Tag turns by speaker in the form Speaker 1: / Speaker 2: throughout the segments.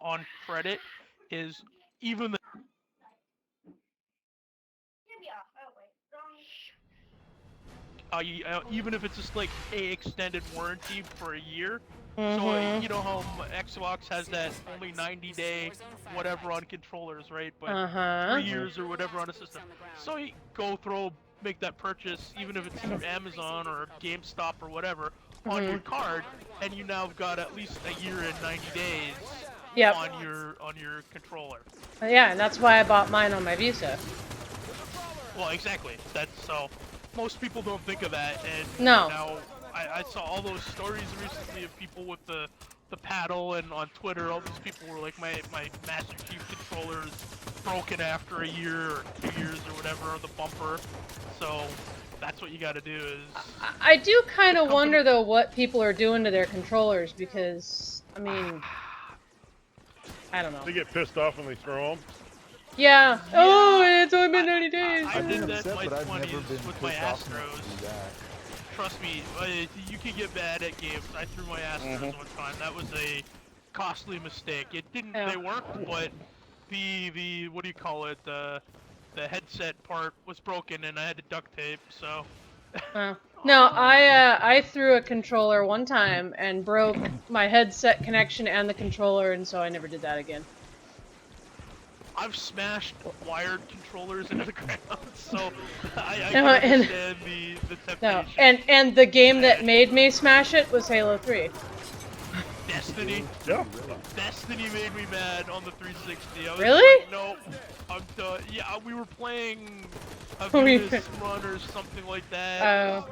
Speaker 1: on credit is even the even if it's just like a extended warranty for a year. So you know how Xbox has that only 90-day whatever on controllers, right? But 3 years or whatever on a system. So you make that purchase, even if it's through Amazon or GameStop or whatever, on your card, and you now have got at least a year and 90 days on your controller.
Speaker 2: Yeah, and that's why I bought mine on my Visa.
Speaker 1: Well, exactly. That's so. Most people don't think of that, and
Speaker 2: no.
Speaker 1: Now I saw all those stories recently of people with the paddle, and on Twitter, all these people were like, my Master Chief controller is broken after a year or 2 years or whatever, or the bumper. So that's what you got to do. Is
Speaker 2: I do kind of wonder though what people are doing to their controllers, because I mean, I don't know.
Speaker 3: They get pissed off when they throw them.
Speaker 2: Yeah. Oh, it's only been 90 days.
Speaker 1: I did that in my 20s with my Astros. Trust me, you can get bad at games. I threw my Astros one time. That was a costly mistake. It didn't. They worked, but the what do you call it? The headset part was broken, and I had to duct tape. So.
Speaker 2: No, I threw a controller one time and broke my headset connection and the controller, and so I never did that again.
Speaker 1: I've smashed wired controllers into the ground, so I understand the temptation.
Speaker 2: No, and the game that made me smash it was Halo 3.
Speaker 1: Destiny?
Speaker 3: Yeah.
Speaker 1: Destiny made me mad on the 360. I was
Speaker 2: really?
Speaker 1: Like, no, I'm done. Yeah, we were playing a Venus run or something like that.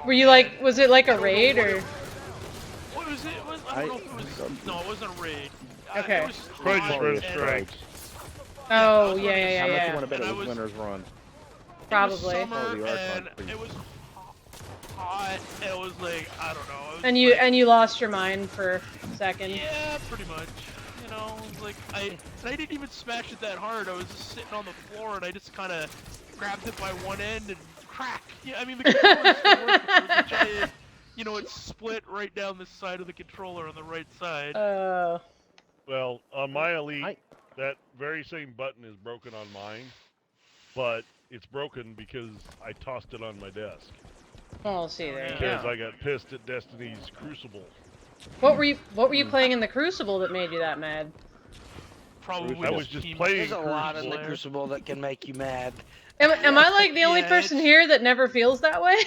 Speaker 2: Were you like, was it like a raid or?
Speaker 1: What was it? I don't know if it was. No, it wasn't a raid.
Speaker 2: Okay.
Speaker 1: It was
Speaker 3: Strikes.
Speaker 2: Oh, yeah.
Speaker 4: How much you want to bet it was Winter's Run?
Speaker 2: Probably.
Speaker 1: It was summer, and it was hot, and it was like, I don't know.
Speaker 2: And you lost your mind for a second.
Speaker 1: Yeah, pretty much. You know, it was like, I didn't even smash it that hard. I was just sitting on the floor, and I just kind of grabbed it by one end and crack. Yeah, I mean, the controller's still working. It was a giant, you know, it's split right down the side of the controller on the right side.
Speaker 3: Well, on my Elite, that very same button is broken on mine, but it's broken because I tossed it on my desk.
Speaker 2: Oh, see there.
Speaker 3: Because I got pissed at Destiny's Crucible.
Speaker 2: What were you playing in the Crucible that made you that mad?
Speaker 1: Probably
Speaker 3: I was just playing.
Speaker 5: There's a lot in the Crucible that can make you mad.
Speaker 2: Am I like the only person here that never feels that way?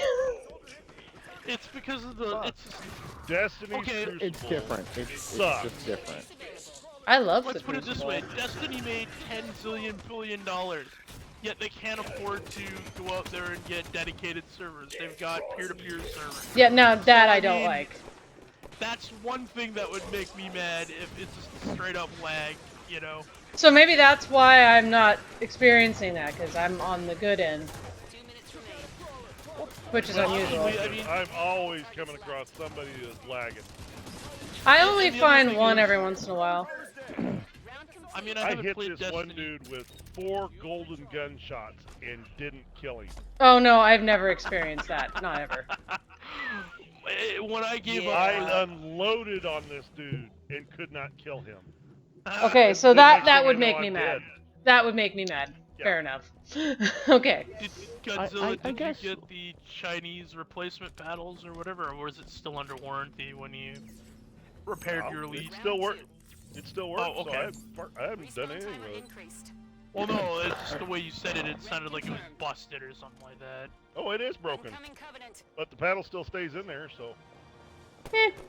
Speaker 1: It's because of the
Speaker 3: Destiny's Crucible.
Speaker 4: It's different. It's just different.
Speaker 2: I love
Speaker 1: Let's put it this way. Destiny made $10 zillion billion, yet they can't afford to go out there and get dedicated servers. They've got peer-to-peer servers.
Speaker 2: Yeah, no, that I don't like.
Speaker 1: That's one thing that would make me mad if it's just straight up lag, you know?
Speaker 2: So maybe that's why I'm not experiencing that, because I'm on the good end. Which is unusual.
Speaker 3: I mean, I'm always coming across somebody that's lagging.
Speaker 2: I only find one every once in a while.
Speaker 1: I mean,
Speaker 3: I hit this one dude with 4 golden gunshots and didn't kill him.
Speaker 2: Oh no, I've never experienced that. Not ever.
Speaker 1: When I gave up,
Speaker 3: I unloaded on this dude and could not kill him.
Speaker 2: Okay, so that would make me mad. That would make me mad.
Speaker 3: Yeah.
Speaker 2: Fair enough. Okay.
Speaker 1: Godzilla, did you get the Chinese replacement paddles or whatever, or was it still under warranty when you repaired your Elite?
Speaker 3: It still works. It still works.
Speaker 1: Oh, okay.
Speaker 3: So I haven't done anything with it.
Speaker 1: Well, no, it's just the way you said it. It sounded like it was busted or something like that.
Speaker 3: Oh, it is broken. But the paddle still stays in there, so.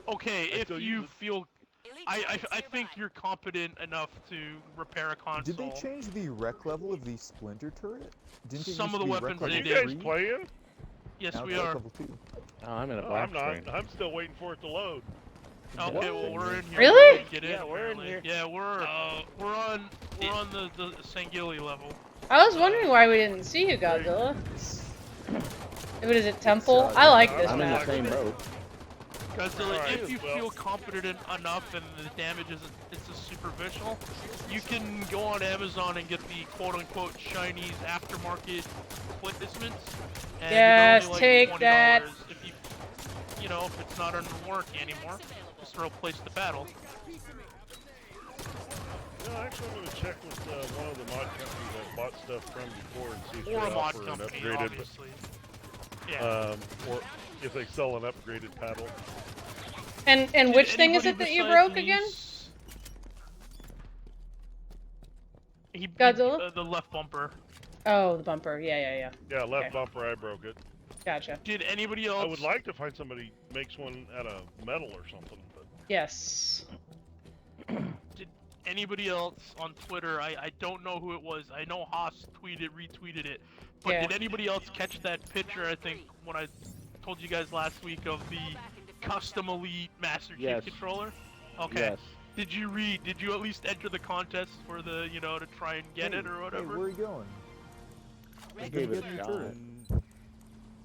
Speaker 1: Okay, if you feel, I think you're competent enough to repair a console.
Speaker 6: Did they change the rec level of the Splinter turret? Didn't it
Speaker 1: Some
Speaker 6: used
Speaker 1: of the
Speaker 6: to be rec
Speaker 1: weapons
Speaker 6: level
Speaker 1: they
Speaker 3: Are
Speaker 1: did.
Speaker 3: you guys playing?
Speaker 1: Yes,
Speaker 6: now
Speaker 1: we
Speaker 6: it's rec
Speaker 1: are.
Speaker 6: level 2.
Speaker 4: Oh, I'm in a
Speaker 3: No,
Speaker 4: black
Speaker 3: I'm not.
Speaker 4: screen.
Speaker 3: I'm still waiting for it to load.
Speaker 1: Okay, well we're in here.
Speaker 2: Really?
Speaker 1: Get in,
Speaker 5: Yeah, we're in
Speaker 1: apparently.
Speaker 5: here.
Speaker 1: Yeah, we're on the Sangili level.
Speaker 2: I was wondering why we didn't see you, Godzilla. What is it, Temple? I like this
Speaker 4: I'm in the
Speaker 2: map.
Speaker 4: same boat.
Speaker 1: Godzilla,
Speaker 3: Alright,
Speaker 1: if you
Speaker 3: well.
Speaker 1: feel competent enough and the damage is it's a superficial, you can go on Amazon and get the quote-unquote Chinese aftermarket replacements. And
Speaker 2: Yes,
Speaker 1: they're only like
Speaker 2: take
Speaker 1: $20
Speaker 2: that.
Speaker 1: If you know, if it's not under warranty anymore, just replace the battle.
Speaker 3: actually going to check with one of the mod companies I've bought stuff from before and see if
Speaker 1: Or
Speaker 3: they
Speaker 1: a mod
Speaker 3: offer
Speaker 1: company,
Speaker 3: an upgraded,
Speaker 1: obviously. Yeah.
Speaker 3: or if they sell an upgraded paddle.
Speaker 2: And which thing is it that you broke again? Godzilla?
Speaker 1: The left bumper.
Speaker 2: Oh, the bumper. Yeah.
Speaker 3: Yeah, left bumper, I broke it.
Speaker 2: Gotcha.
Speaker 1: Did anybody else?
Speaker 3: I would like to find somebody makes one out of metal or something, but...
Speaker 2: Yes.
Speaker 1: Did anybody else on Twitter, I don't know who it was, I know Haas retweeted it, but did anybody else catch that picture, I think, when I told you guys last week of the custom Elite Master Chief controller? Okay.
Speaker 4: Yes.
Speaker 1: Did you at least enter the contest for the, to try and get it or whatever?
Speaker 6: Hey, where are you going?
Speaker 4: I gave it a shot.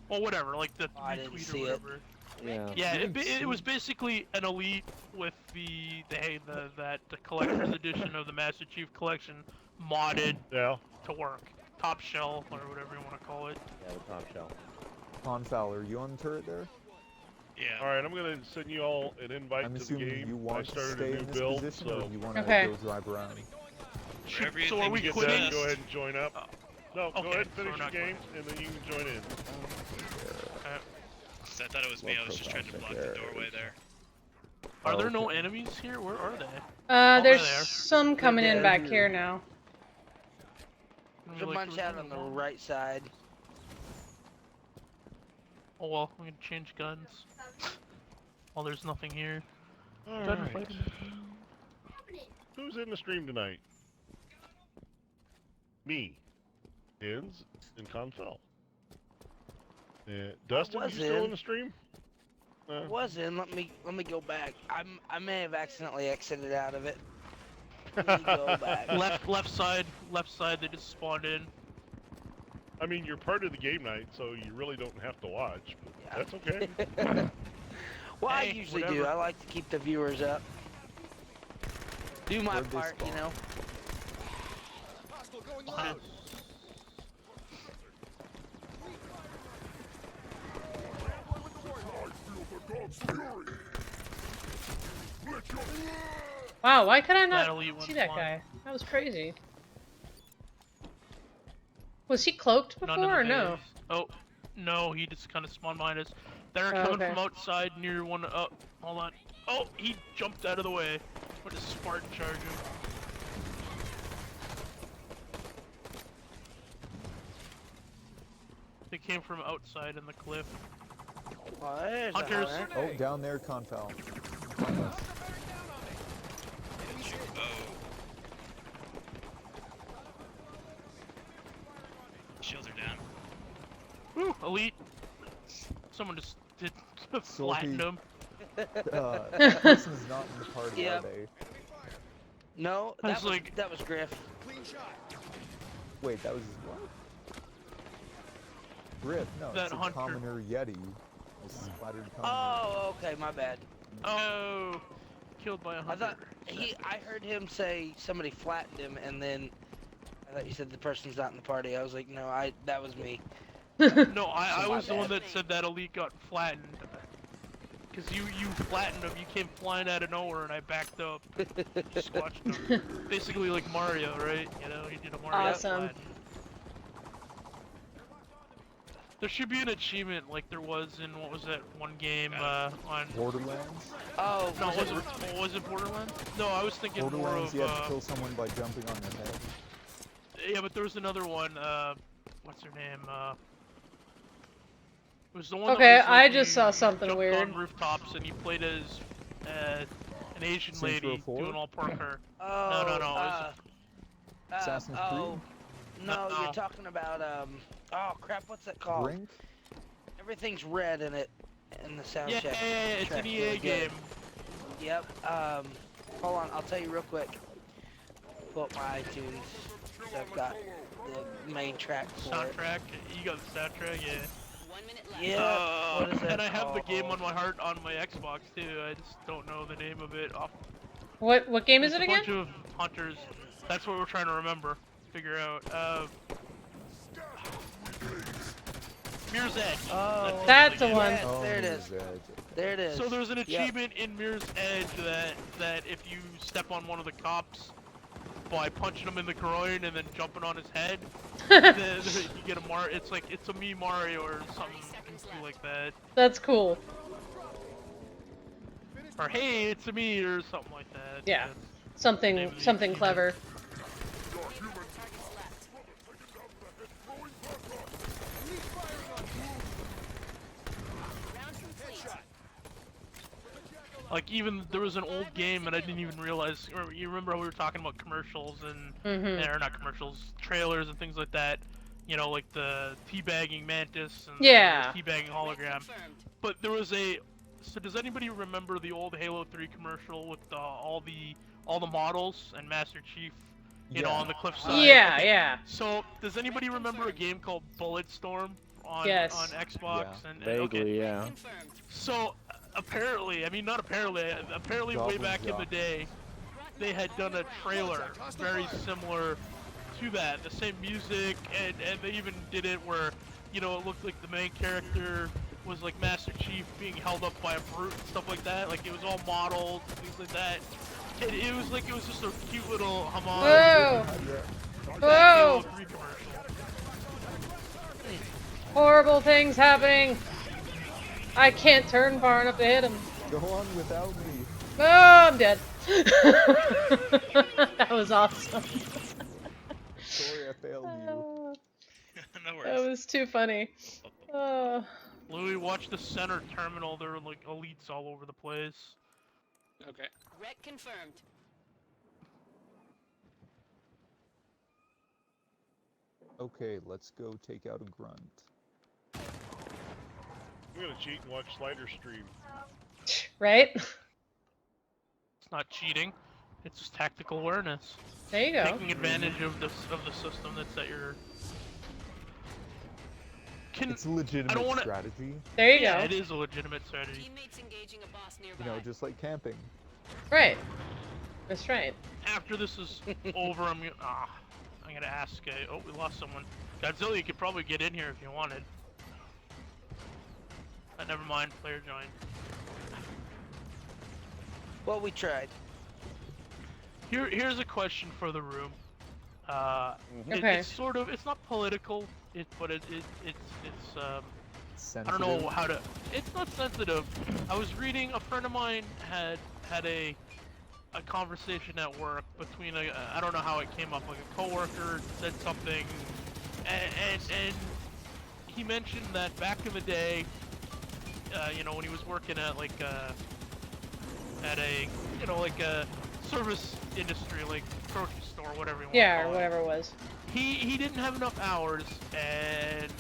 Speaker 1: Well, whatever, like the
Speaker 5: I didn't
Speaker 1: retweet
Speaker 5: see
Speaker 1: or whatever.
Speaker 4: Yeah.
Speaker 1: Yeah, it was basically an Elite with the collector's edition of the Master Chief Collection modded to work. Top shelf or whatever you want to call it.
Speaker 4: Yeah, the top shelf.
Speaker 6: Fowler, you on the turret there?
Speaker 7: Yeah.
Speaker 3: Alright, I'm going to send you all an invite
Speaker 6: I'm
Speaker 3: to the
Speaker 6: assuming
Speaker 3: game.
Speaker 6: you want
Speaker 3: I
Speaker 6: to
Speaker 3: started
Speaker 6: stay
Speaker 3: a new
Speaker 6: in this
Speaker 3: build,
Speaker 6: position,
Speaker 3: so...
Speaker 6: or you want to
Speaker 2: Okay.
Speaker 6: go drive around?
Speaker 7: Wherever you
Speaker 1: So are
Speaker 7: think
Speaker 1: we
Speaker 7: is
Speaker 1: quitting?
Speaker 3: Go
Speaker 7: best.
Speaker 3: ahead and join up. No,
Speaker 1: okay,
Speaker 3: go ahead and
Speaker 1: so we're
Speaker 3: finish your
Speaker 1: not
Speaker 3: game, and then you can join in.
Speaker 7: So I thought it was me. I was just trying to block the doorway there.
Speaker 1: Are there no enemies here? Where are they?
Speaker 2: There's
Speaker 1: there they are.
Speaker 2: some coming in back here now.
Speaker 5: There's a bunch out on the right side.
Speaker 1: Oh well, I'm gonna change guns. Well, there's nothing here.
Speaker 3: Alright. Who's in the stream tonight? Me. Ins and Confell. Dustin, you still in the stream?
Speaker 5: Was in. Let me go back. I may have accidentally exited out of it. Let me go back.
Speaker 1: Left side. They just spawned in.
Speaker 3: I mean, you're part of the game night, so you really don't have to watch. But that's okay.
Speaker 5: Well, I
Speaker 1: Hey,
Speaker 5: usually
Speaker 1: whatever.
Speaker 5: do. I like to keep the viewers up. Do my
Speaker 6: Where'd they
Speaker 5: part, you
Speaker 6: spawn?
Speaker 5: know.
Speaker 1: Wow.
Speaker 2: Wow, why could I
Speaker 1: That
Speaker 2: not
Speaker 1: Elite
Speaker 2: see
Speaker 1: one's
Speaker 2: that
Speaker 1: flying.
Speaker 2: guy? That was crazy. Was he cloaked
Speaker 1: None
Speaker 2: before or
Speaker 1: of the
Speaker 2: no?
Speaker 1: days. Oh, no, he just kind of spawned behind us. They're
Speaker 2: Oh,
Speaker 1: coming
Speaker 2: okay.
Speaker 1: from outside near one. Oh, hold on. Oh, he jumped out of the way. What a Spartan charger. They came from outside in the cliff.
Speaker 5: Oh, there's a
Speaker 1: Hunters.
Speaker 5: hunter.
Speaker 6: Oh, down there, Confowl. Behind us.
Speaker 7: Oh. Shields are down.
Speaker 1: Woo, Elite. Someone just did flatten him.
Speaker 6: That person is not in the party,
Speaker 5: Yep.
Speaker 6: are they?
Speaker 5: No,
Speaker 1: I
Speaker 5: that
Speaker 1: was
Speaker 5: was Griff.
Speaker 6: Wait, that was what? Griff, no,
Speaker 1: That
Speaker 6: it's a
Speaker 1: hunter.
Speaker 6: commoner Yeti. A splattered commoner.
Speaker 5: Oh, okay, my bad.
Speaker 1: Oh, killed by a
Speaker 5: I
Speaker 1: hunter.
Speaker 5: thought I heard him say somebody flattened him, and then I thought you said the person's not in the party. I was like, no, that was me.
Speaker 1: No, I was the
Speaker 5: bad.
Speaker 1: one that said that Elite got flattened. Cause you flattened him, you came flying out of nowhere and I backed up. Squashed him. Basically like Mario, right? You know, he did a Mario
Speaker 2: Awesome.
Speaker 1: flatten. There should be an achievement like there was in, what was that one game, on...
Speaker 6: Borderlands?
Speaker 5: Oh,
Speaker 1: No, was it Borderlands? No, I was thinking more
Speaker 6: Borderlands,
Speaker 1: of,
Speaker 6: you have to kill someone by jumping on their head.
Speaker 1: yeah, but there was another one, what's her name, it was the one
Speaker 2: Okay,
Speaker 1: that was, like,
Speaker 2: I just
Speaker 1: you
Speaker 2: saw something
Speaker 1: jumped
Speaker 2: weird.
Speaker 1: on rooftops and you played as, an Asian
Speaker 6: Saints
Speaker 1: lady
Speaker 6: Row 4?
Speaker 1: doing all parkour.
Speaker 5: Oh,
Speaker 1: No, it was
Speaker 6: Assassin's
Speaker 5: oh, no,
Speaker 1: No.
Speaker 5: you're talking about oh crap, what's that called?
Speaker 6: Brink?
Speaker 5: Everything's red in it, in the sound
Speaker 1: Yeah,
Speaker 5: check.
Speaker 1: it's an
Speaker 5: track,
Speaker 1: EA
Speaker 5: really good.
Speaker 1: game.
Speaker 5: Yep. Hold on, I'll tell you real quick. Pull up my iTunes. So I've got the main track for it.
Speaker 1: Soundtrack. You got the soundtrack, yeah.
Speaker 5: Yeah. What is it
Speaker 1: And I have the game
Speaker 5: called?
Speaker 1: on my heart on my Xbox too. I just don't know the name of it.
Speaker 2: What game is
Speaker 1: There's
Speaker 2: it
Speaker 1: a bunch
Speaker 2: again?
Speaker 1: of hunters. That's what we're trying to remember, figure out. Mirror's Edge.
Speaker 5: Oh,
Speaker 2: That's the one.
Speaker 5: yes,
Speaker 6: Oh,
Speaker 5: there it is.
Speaker 6: Mirror's Edge.
Speaker 5: There it is.
Speaker 1: So there's an
Speaker 5: Yep.
Speaker 1: achievement in Mirror's Edge that if you step on one of the cops, by punching him in the groin and then jumping on his head. Then you get a It's like it's a me Mario or something like that.
Speaker 2: That's cool.
Speaker 1: Or hey, it's a me or something like that.
Speaker 2: Yeah.
Speaker 1: That's
Speaker 2: Something clever.
Speaker 1: Like even there was an old game and I didn't even realize. You remember how we were talking about commercials and or not commercials, trailers and things like that. You know, like the teabagging Mantis and
Speaker 2: Yeah.
Speaker 1: the teabagging hologram. But there was a. So does anybody remember the old Halo 3 commercial with all the models and Master Chief, you know, on the cliffside?
Speaker 2: Yeah,
Speaker 1: Okay.
Speaker 2: yeah.
Speaker 1: So does anybody remember a game called Bulletstorm on Xbox?
Speaker 6: Yeah.
Speaker 1: And
Speaker 4: Vaguely,
Speaker 1: okay.
Speaker 4: yeah.
Speaker 1: So apparently, I mean not apparently, way back in the day, they had done a trailer very similar to that. The same music, and they even did it where, you know, it looked like the main character was like Master Chief being held up by a brute and stuff like that. Like it was all modeled, things like that. It was just a cute little homage.
Speaker 2: Whoa! Whoa! Horrible things happening. I can't turn far enough to hit him.
Speaker 6: Go on without me.
Speaker 2: Oh, I'm dead. That was awesome.
Speaker 6: Sorry I failed you.
Speaker 7: No
Speaker 2: That
Speaker 7: worries.
Speaker 2: was too funny. Oh.
Speaker 1: Louis, watch the center terminal. There are like elites all over the place.
Speaker 8: Okay.
Speaker 9: Wreck confirmed.
Speaker 6: Okay, let's go take out a grunt.
Speaker 3: I'm gonna cheat and watch Slider stream.
Speaker 2: Right?
Speaker 1: It's not cheating. It's just tactical awareness.
Speaker 2: There you go.
Speaker 1: Taking advantage of the system that's at your.
Speaker 6: It's a legitimate strategy.
Speaker 2: There you
Speaker 1: Yeah,
Speaker 2: go.
Speaker 1: it is a legitimate strategy.
Speaker 9: Teammates engaging a boss nearby.
Speaker 6: You know, just like camping.
Speaker 2: Right. That's right.
Speaker 1: After this is over, I'm gonna ask. Oh, we lost someone. Godzilla, you could probably get in here if you wanted. Never mind. Player joined.
Speaker 5: Well, we tried.
Speaker 1: Here's a question for the room.
Speaker 2: Okay.
Speaker 1: It's sort of. It's not political. But it's I
Speaker 6: Sensitive.
Speaker 1: don't know how to. It's not sensitive. I was reading. A friend of mine had a conversation at work between I don't know how it came up. Like a coworker said something, and he mentioned that back in the day, you know, when he was working at like at a you know like a service industry, like grocery store, whatever you want to call
Speaker 2: or whatever it was.
Speaker 1: He didn't have enough hours, and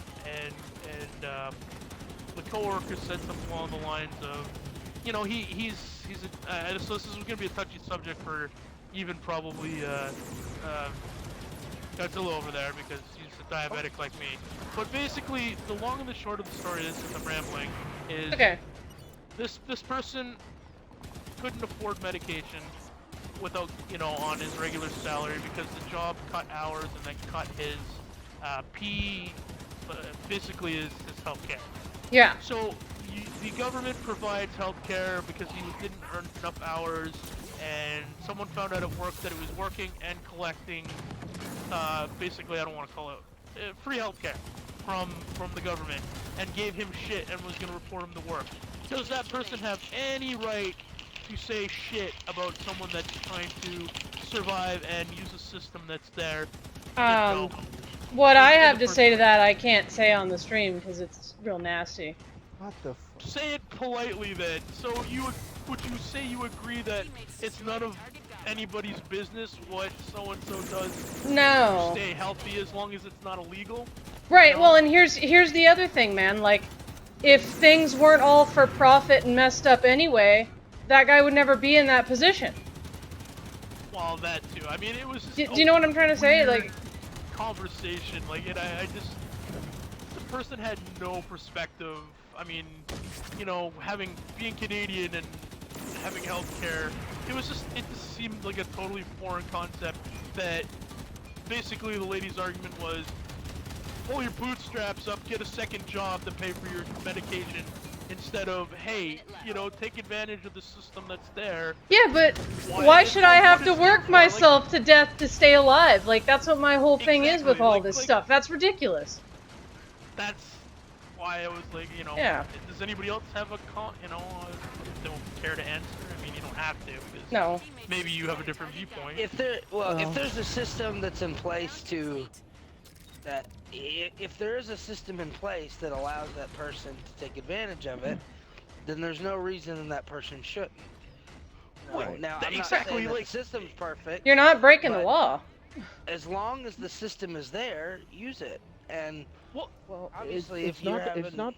Speaker 1: the coworker said something along the lines of, you know, he's so this is gonna be a touchy subject for even probably Godzilla over there because he's a diabetic like me. But basically, the long and the short of the story is, since I'm rambling, is this person couldn't afford medication without, you know, on his regular salary because the job cut hours and then cut his basically his healthcare.
Speaker 2: Yeah.
Speaker 1: So the government provides healthcare because he didn't earn enough hours, and someone found out at work that he was working and collecting basically, I don't want to call it free healthcare from the government, and gave him shit and was going to report him to work. Does that person have any right to say shit about someone that's trying to survive and use a system that's there?
Speaker 2: What I have to say to that, I can't say on the stream because it's real nasty.
Speaker 6: What the f-
Speaker 1: Say it politely then. So would you say you agree that it's none of anybody's business what so-and-so does
Speaker 2: No.
Speaker 1: to stay healthy as long as it's not illegal?
Speaker 2: Right,
Speaker 1: No?
Speaker 2: well, and here's the other thing, man. Like, if things weren't all for profit and messed up anyway, that guy would never be in that position.
Speaker 1: Well, that too. I mean, it was just
Speaker 2: Do you know what I'm trying to say?
Speaker 1: weird
Speaker 2: Like,
Speaker 1: conversation. Like, I just... The person had no perspective. I mean, you know, being Canadian and having healthcare, it just seemed like a totally foreign concept. That basically the lady's argument was, pull your bootstraps up, get a second job to pay for your medication, instead of, hey, take advantage of the system that's there.
Speaker 2: Yeah, but why should I have to work myself to death to stay alive? Like, that's what my whole thing is with all this stuff. That's ridiculous.
Speaker 1: That's why I was like,
Speaker 2: Yeah.
Speaker 1: Does anybody else have a don't care to answer? I mean, you don't have to, because
Speaker 2: No.
Speaker 1: maybe you have a different viewpoint.
Speaker 5: If there's a system that's in place if there is a system in place that allows that person to take advantage of it, then there's no reason that person shouldn't.
Speaker 3: Right.
Speaker 5: Now, I'm not saying that the system's perfect.
Speaker 2: You're not breaking the law.
Speaker 5: As long as the system is there, use it. And
Speaker 4: well,
Speaker 5: obviously,
Speaker 4: it's
Speaker 5: if you're
Speaker 4: not.
Speaker 5: having...
Speaker 4: It's not.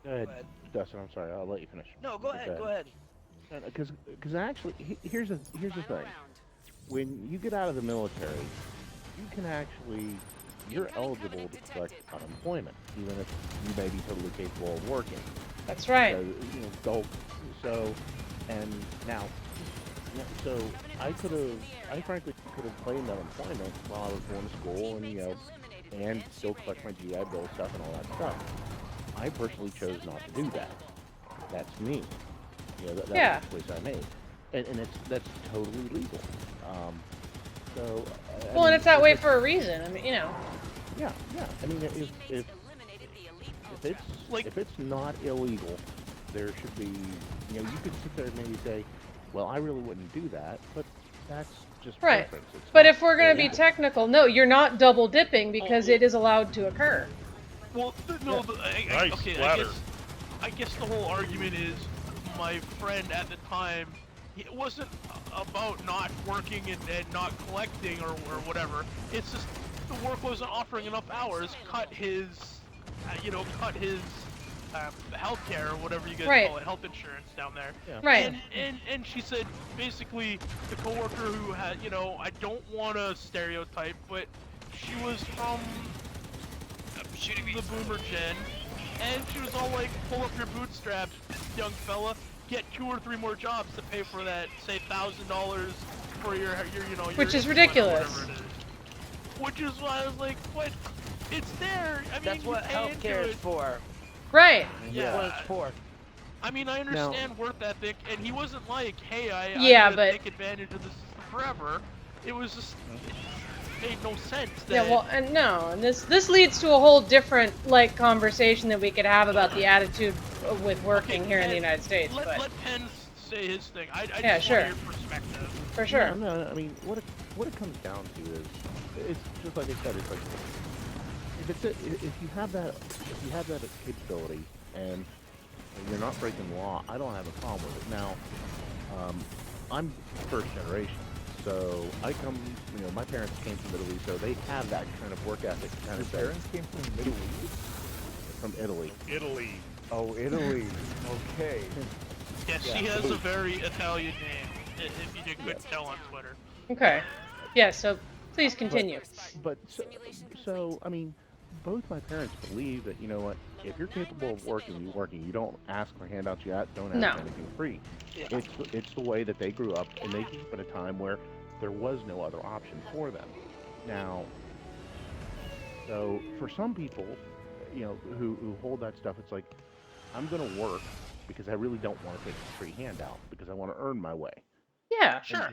Speaker 4: Go ahead,
Speaker 5: Go ahead.
Speaker 4: Dustin. I'm sorry. I'll let you finish.
Speaker 5: No, go ahead. Go ahead.
Speaker 4: Because actually, here's the thing. When you get out of the military, you can actually, you're eligible to collect unemployment, even if you may be totally capable of working.
Speaker 2: That's right.
Speaker 4: So I frankly could have claimed unemployment while I was going to school and still collect my GI Bill stuff and all that stuff. I personally chose not to do that. That's me. That's the choice I made. And that's totally legal.
Speaker 2: And it's that way for a reason. I mean, Yeah.
Speaker 4: I mean, if it's not illegal, there should be. You could sit there and maybe say, "Well, I really wouldn't do that," but that's just preference.
Speaker 2: But if we're going to be technical, no, you're not double dipping because it is allowed to occur.
Speaker 1: Well, no, I guess the whole argument is my friend at the time. It wasn't about not working and not collecting or whatever. It's just the work wasn't offering enough hours. Cut his healthcare or whatever you guys call it, health insurance down there.
Speaker 4: Yeah.
Speaker 2: Right.
Speaker 1: And she said basically the coworker who had, I don't want to stereotype, but she was from the boomer gen, and she was all like, pull up your bootstraps, young fella. Get 2 or 3 more jobs to pay for that, say $1,000 for your
Speaker 2: which is ridiculous.
Speaker 1: Which is why I was like, what? It's there. I mean,
Speaker 5: that's what healthcare is for.
Speaker 2: Right.
Speaker 1: Yeah.
Speaker 5: That's what it's for.
Speaker 1: I mean, I understand work ethic, and he wasn't like, hey, I'm gonna take advantage of this forever. It was just, it made no sense.
Speaker 2: And this leads to a whole different conversation that we could have about the attitude with working here in the United States.
Speaker 1: Let Penn say his thing. I just
Speaker 2: sure.
Speaker 1: want your perspective.
Speaker 2: For sure.
Speaker 4: No, I mean, what it comes down to is, it's just like I said. It's like if you have that capability and you're not breaking the law, I don't have a problem with it. Now, I'm first generation. So I come, my parents came from Italy, so they have that kind of work ethic. Your
Speaker 6: parents came from the Middle East?
Speaker 4: From Italy.
Speaker 3: Italy.
Speaker 6: Oh, Italy. Okay.
Speaker 1: Yes, she has a very Italian name, if you couldn't tell on Twitter.
Speaker 2: Okay. Yeah, so please continue.
Speaker 4: But so, I mean, both my parents believe that, if you're capable of working, you don't ask for handouts yet, don't ask for anything free. Yeah. It's the way that they grew up, and they grew up at a time where there was no other option for them. Now, so for some people, who hold that stuff, it's like, I'm going to work because I really don't want to take a free handout because I want to earn my way.
Speaker 2: Yeah,
Speaker 1: sure.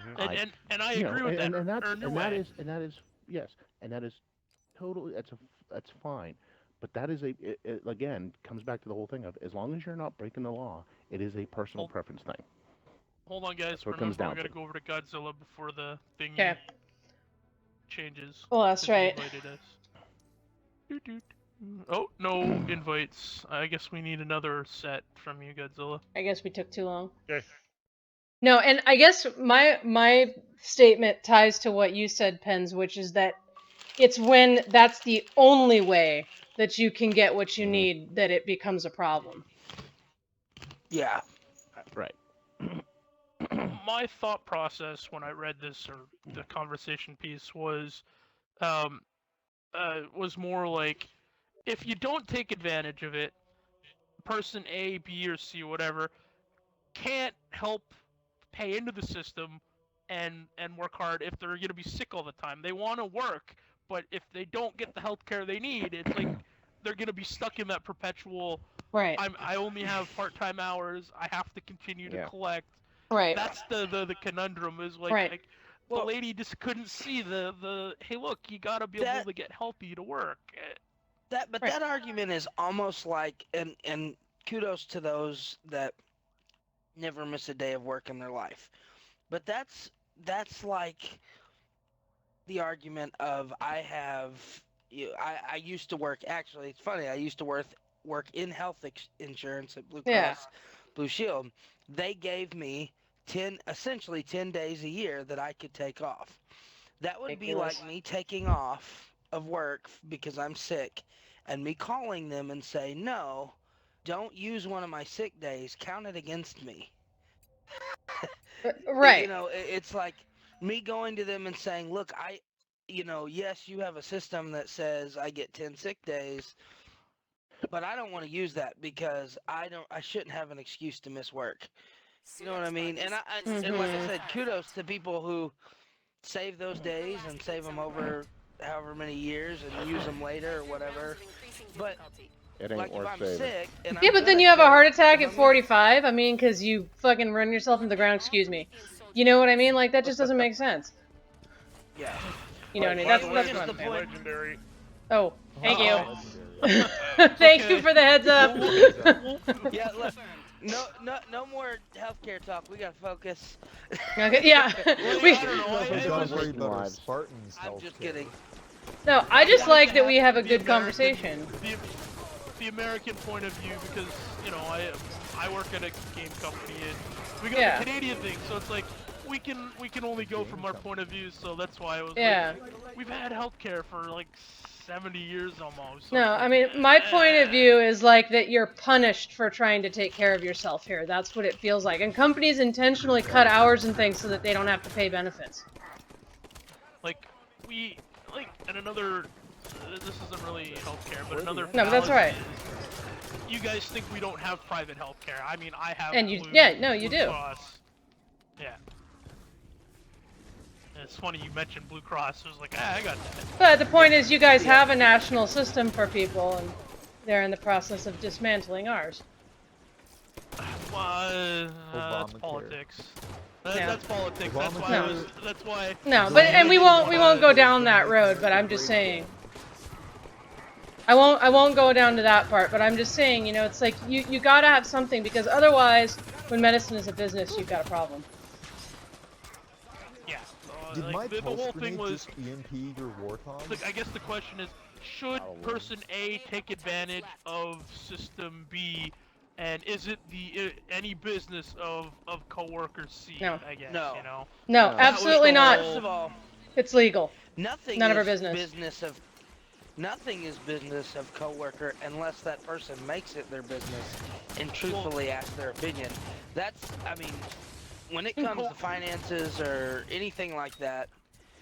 Speaker 1: And I agree with that.
Speaker 4: And that is totally, that's fine. But that is again, comes back to the whole thing of, as long as you're not breaking the law, it is a personal preference thing.
Speaker 1: Hold on, guys.
Speaker 4: Remember, we
Speaker 1: got to go over to Godzilla before the thing changes.
Speaker 2: Oh, that's right.
Speaker 1: Oh, no invites. I guess we need another set from you, Godzilla.
Speaker 2: I guess we took too long.
Speaker 3: Okay.
Speaker 2: No, and I guess my statement ties to what you said, Pens, which is that it's when that's the only way that you can get what you need that it becomes a problem.
Speaker 5: Yeah.
Speaker 4: Right.
Speaker 1: My thought process when I read this, or the conversation piece, was more like, if you don't take advantage of it, person A, B, or C, whatever, can't help pay into the system and work hard if they're going to be sick all the time. They want to work, but if they don't get the healthcare they need, it's like they're going to be stuck in that perpetual,
Speaker 2: Right.
Speaker 1: I only have part-time hours. I have to continue to collect.
Speaker 2: Right.
Speaker 1: That's the conundrum is like,
Speaker 2: Right.
Speaker 1: the lady just couldn't see the hey, look, you gotta be able to get healthy to work.
Speaker 5: That argument is almost like, and kudos to those that never miss a day of work in their life, but that's like the argument of I used to work. Actually, it's funny. I used to work in health insurance at Blue Cross Blue Shield. They gave me essentially 10 days a year that I could take off. That would be like me taking off of work because I'm sick, and me calling them and say, no, don't use one of my sick days. Count it against me.
Speaker 2: Right.
Speaker 5: You know, it's like me going to them and saying, look, yes, you have a system that says I get 10 sick days, but I don't want to use that because I shouldn't have an excuse to miss work. You know what I mean? And and like I said, kudos to people who save those days and save them over however many years and use them later or whatever. But
Speaker 4: It ain't
Speaker 5: like if
Speaker 4: worth
Speaker 5: I'm
Speaker 4: saving.
Speaker 5: sick and
Speaker 2: Yeah, but then you have a heart attack at 45. I mean, because you fucking run yourself into the ground. Excuse me. You know what I mean? Like, that just doesn't make sense.
Speaker 5: Yeah.
Speaker 2: You know what I mean?
Speaker 3: By
Speaker 2: That's
Speaker 3: the way,
Speaker 2: what I'm
Speaker 3: this is
Speaker 2: saying.
Speaker 3: legendary.
Speaker 2: Oh, thank you.
Speaker 6: Legendary.
Speaker 2: Thank you for the heads up.
Speaker 5: Yeah, look, no more healthcare talk. We gotta focus.
Speaker 2: Okay, yeah.
Speaker 1: I don't know.
Speaker 6: We
Speaker 1: It
Speaker 6: gotta
Speaker 1: was,
Speaker 6: worry about our
Speaker 4: lives.
Speaker 6: Spartans'
Speaker 5: I'm
Speaker 6: health
Speaker 5: just
Speaker 6: care.
Speaker 5: kidding.
Speaker 2: No, I just like that we have a
Speaker 1: the
Speaker 2: good
Speaker 1: American-
Speaker 2: conversation.
Speaker 1: The American point of view, because I work at a game company and we got
Speaker 2: Yeah.
Speaker 1: the Canadian thing, so it's like we can only go from our point of view. So that's why I was
Speaker 2: Yeah.
Speaker 1: like, we've had healthcare for like 70 years almost. So
Speaker 2: No,
Speaker 1: it's
Speaker 2: I
Speaker 1: like,
Speaker 2: mean, my point of view is like that you're punished for trying to take care of yourself here. That's what it feels like. And companies intentionally cut hours and things so that they don't have to pay benefits.
Speaker 1: and another, this isn't really healthcare, but another
Speaker 2: No, but that's
Speaker 1: fallacy
Speaker 2: right.
Speaker 1: is you guys think we don't have private healthcare. I mean, I have
Speaker 2: And you-
Speaker 1: Blue,
Speaker 2: yeah, no, you
Speaker 1: Blue
Speaker 2: do.
Speaker 1: Cross. Yeah. And it's funny you mentioned Blue Cross. It was like, I got that.
Speaker 2: But the point is, you guys have a national system for people, and they're in the process of dismantling ours.
Speaker 1: Well, that's
Speaker 6: Obamacare.
Speaker 1: politics.
Speaker 2: Yeah.
Speaker 1: That's politics. That's why.
Speaker 2: No.
Speaker 1: That's why.
Speaker 2: No, but and we won't go down that road. But I'm just saying. I won't go down to that part. But I'm just saying, you know, it's like you gotta have something, because otherwise, when medicine is a business, you've got a problem.
Speaker 1: Yeah.
Speaker 6: Did
Speaker 1: like,
Speaker 6: my
Speaker 1: the
Speaker 6: pulse
Speaker 1: whole thing
Speaker 6: grenade
Speaker 1: was.
Speaker 6: just EMP your Warthog?
Speaker 1: Look, I guess the question is, should person A take advantage of system B, and is it any business of coworker C?
Speaker 2: No.
Speaker 1: I guess.
Speaker 5: No.
Speaker 1: You know.
Speaker 2: No,
Speaker 4: No.
Speaker 2: absolutely not.
Speaker 5: First of all,
Speaker 2: It's legal.
Speaker 5: nothing
Speaker 2: None of
Speaker 5: is
Speaker 2: our business.
Speaker 5: Nothing is business of coworker unless that person makes it their business and truthfully asks their opinion. I mean, when it comes to finances or anything like that,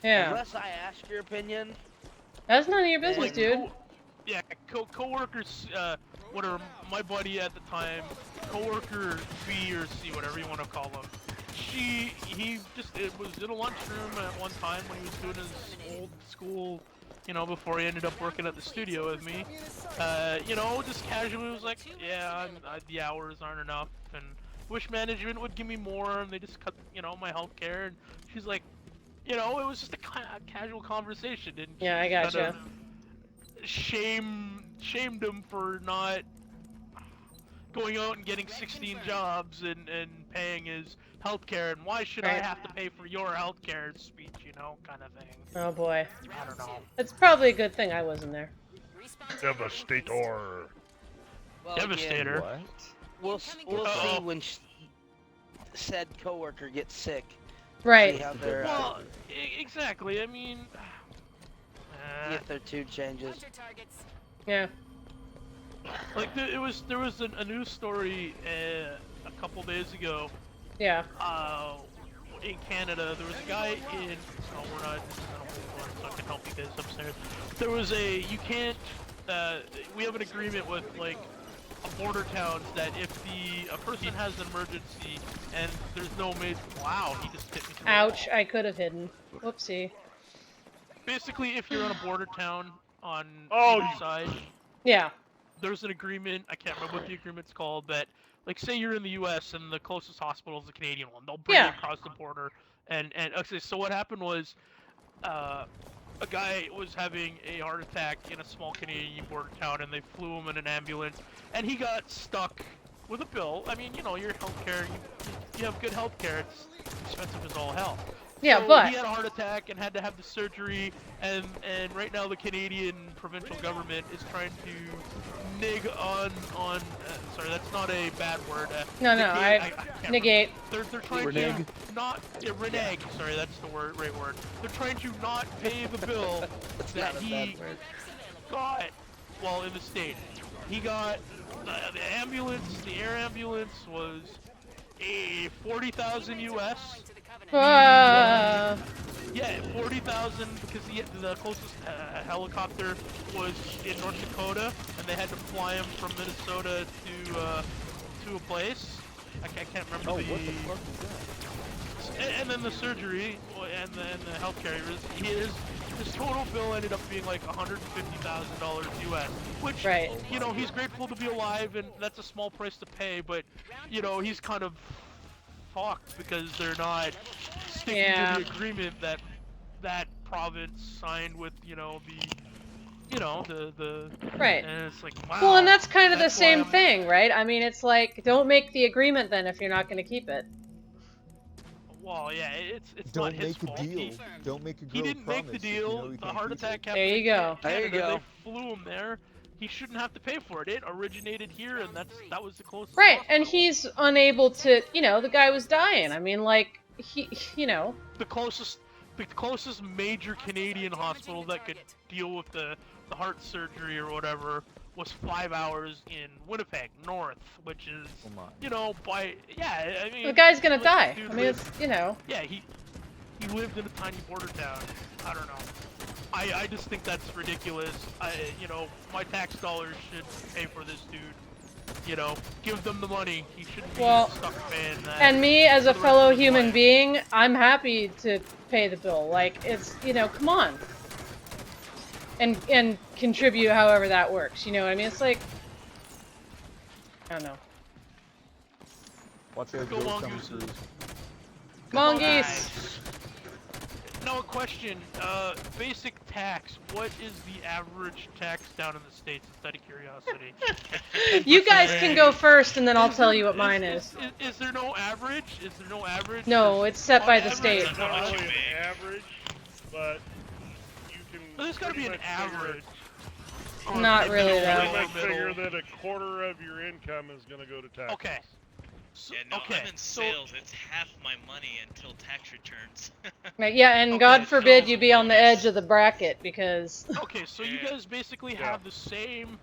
Speaker 2: Yeah.
Speaker 5: unless I ask your opinion,
Speaker 2: That's none of your business,
Speaker 1: Like,
Speaker 2: dude.
Speaker 1: coworkers, whatever, my buddy at the time, coworker B or C, whatever you want to call him, it was in a lunchroom at one time when he was doing his old school, before he ended up working at the studio with me, just casually was like, yeah, the hours aren't enough, and wish management would give me more, and they just cut, my health care, and she's like, it was just a casual conversation, and
Speaker 2: Yeah, I
Speaker 1: she
Speaker 2: gotcha.
Speaker 1: kind of shamed him for not going out and getting 16 jobs and paying his healthcare, and why should I
Speaker 2: Right.
Speaker 1: have to pay for your healthcare speech, kind of thing.
Speaker 2: Oh boy.
Speaker 1: I don't know.
Speaker 2: It's probably a good thing I wasn't there.
Speaker 3: Devastator.
Speaker 5: well,
Speaker 1: Devastator.
Speaker 6: What?
Speaker 5: we'll
Speaker 1: Uh-oh.
Speaker 5: see when said coworker gets sick.
Speaker 2: Right.
Speaker 5: See how their
Speaker 1: Well, exactly. I mean,
Speaker 5: see if their tune changes.
Speaker 9: Hunter targets.
Speaker 2: Yeah.
Speaker 1: like there was a news story a couple days ago.
Speaker 2: Yeah.
Speaker 1: In Canada, there was a guy in. Oh, we're not. This isn't a whole one, so I can help you guys upstairs. There was you can't. We have an agreement with like border towns that if a person has an emergency and there's no wow, he just hit me. through the
Speaker 2: Ouch.
Speaker 1: wall.
Speaker 2: I could have hidden. Whoopsie.
Speaker 1: Basically, if you're in a border town on
Speaker 3: Oh,
Speaker 1: either side,
Speaker 2: Yeah.
Speaker 1: there's an agreement. I can't remember what the agreement's called. That like say you're in the U.S. and the closest hospital is the Canadian one. They'll bring you across the border. And okay, so what happened was, a guy was having a heart attack in a small Canadian border town, and they flew him in an ambulance, and he got stuck with a bill. I mean, you know, your healthcare, you have good healthcare. It's expensive as all hell.
Speaker 2: Yeah,
Speaker 1: so
Speaker 2: but
Speaker 1: he had a heart attack and had to have the surgery, and right now the Canadian provincial government is trying to nig on sorry, that's not a bad word.
Speaker 2: No,
Speaker 1: I
Speaker 2: negate.
Speaker 1: They're trying
Speaker 4: Renege.
Speaker 1: to not renege. Sorry, that's the right word. They're trying to not pay the bill that he got while in the state. He got the ambulance. The air ambulance was a 40,000 US. Yeah, 40,000 because the closest helicopter was in North Dakota, and they had to fly him from Minnesota to a place. I can't remember
Speaker 6: what the fuck is that?
Speaker 1: And then the surgery and the healthcare. His total bill ended up being like $150,000 US, which you know he's grateful to be alive, and that's a small price to pay. But you know he's kind of fucked because they're not sticking to the agreement that province signed with the
Speaker 2: right.
Speaker 1: And it's like, wow.
Speaker 2: Well, and that's kind of the same thing, right? I mean, it's like, don't make the agreement then if you're not going to keep it.
Speaker 1: Well, yeah, it's
Speaker 6: Don't
Speaker 1: not his
Speaker 6: make a
Speaker 1: fault.
Speaker 6: deal. Don't make a girl
Speaker 1: He didn't make the deal. The heart attack happened.
Speaker 2: There you go.
Speaker 1: There you go. They flew him there. He shouldn't have to pay for it. It originated here, and that was the closest.
Speaker 2: Right, and he's unable to. You know, the guy was dying. I mean, like you know.
Speaker 1: The closest major Canadian hospital that could deal with the heart surgery or whatever was 5 hours in Winnipeg North, which is I mean
Speaker 2: the guy's gonna die. I mean, it's
Speaker 1: Yeah, he lived in a tiny border town. I don't know. I just think that's ridiculous. My tax dollars should pay for this dude. Give them the money. He shouldn't be stuck paying that.
Speaker 2: And me, as a fellow human being, I'm happy to pay the bill. Like, it's, come on. And contribute however that works. You know what I mean? It's like, I don't know.
Speaker 6: Watch out,
Speaker 1: go mongooses.
Speaker 2: Mongoose!
Speaker 1: No, question. Basic tax. What is the average tax down in the States? Just out of curiosity.
Speaker 2: You guys can go first, and then I'll tell you what mine is.
Speaker 1: Is there no average? Is there no average?
Speaker 2: No, it's set by the state.
Speaker 3: It's not really an average, but you can.
Speaker 1: There's got to be an average.
Speaker 2: Not really, though.
Speaker 3: You might figure that a quarter of your income is going to go to taxes.
Speaker 1: Okay.
Speaker 7: So, I'm in sales. It's half my money until tax returns.
Speaker 2: Right, yeah, and God forbid you be on the edge of the bracket, because...
Speaker 1: Okay, so you guys basically have the same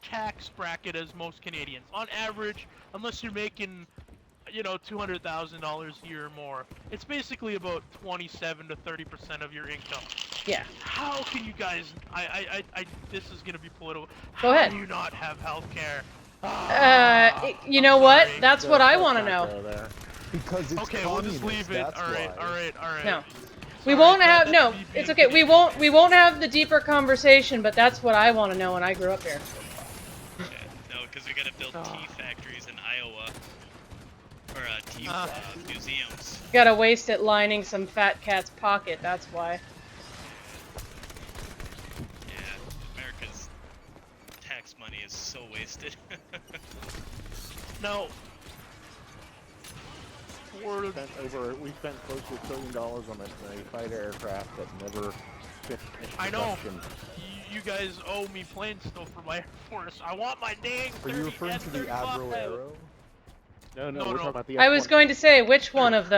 Speaker 1: tax bracket as most Canadians. On average, unless you're making, $200,000 a year or more, it's basically about 27 to 30% of your income.
Speaker 2: Yeah.
Speaker 1: How can you guys... this is going to be political.
Speaker 2: Go ahead.
Speaker 1: How do you not have healthcare?
Speaker 2: You know what? That's what I want to know.
Speaker 6: Because it's
Speaker 1: okay, we'll just leave it.
Speaker 6: All
Speaker 1: right.
Speaker 2: No, we won't have. No, it's okay. We won't have the deeper conversation. But that's what I want to know, and I grew up here.
Speaker 7: Yeah, no, because we gotta build tea factories in Iowa, or tea museums.
Speaker 2: Gotta waste it lining some fat cat's pocket. That's why.
Speaker 7: America's tax money is so wasted.
Speaker 1: No.
Speaker 4: We spent close to $1 trillion on a fighter aircraft that never finished
Speaker 1: I know.
Speaker 4: production.
Speaker 1: You guys owe me plane still for my Air Force. I want my dang 30
Speaker 6: Are you referring to the Avro Arrow?
Speaker 4: No, we're talking about the
Speaker 2: I was going to say, which one of them?